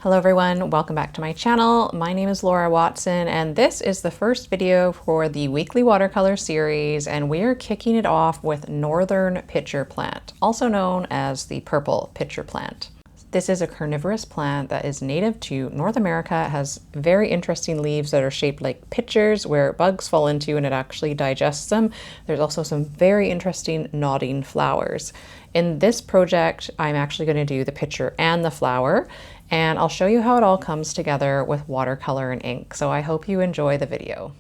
Hello everyone, welcome back to my channel. My name is Laura Watson and this is the first video for the Weekly Watercolor series, and we are kicking it off with Northern Pitcher Plant, also known as the purple pitcher plant. This is a carnivorous plant that is native to North America. It has very interesting leaves that are shaped like pitchers where bugs fall into and it actually digests them. There's also some very interesting nodding flowers. In this project, I'm actually going to do the pitcher and the flower, and I'll show you how it all comes together with watercolor and ink. So I hope you enjoy the video.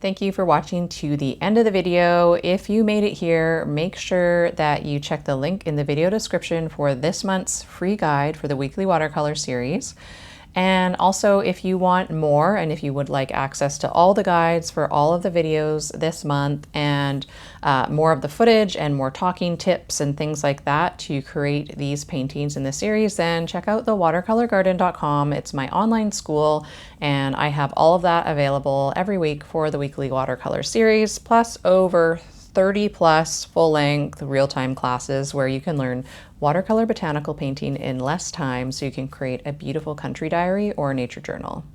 Thank you for watching to the end of the video. If you made it here, make sure that you check the link in the video description for this month's free guide for the Weekly Watercolor series. And also, if you want more and if you would like access to all the guides for all of the videos this month and more of the footage and more talking tips and things like that to create these paintings in the series, then check out thewatercolorgarden.com. It's my online school, and I have all of that available every week for the Weekly Watercolor series, plus over 30 plus full-length real-time classes where you can learn watercolor botanical painting in less time so you can create a beautiful country diary or nature journal.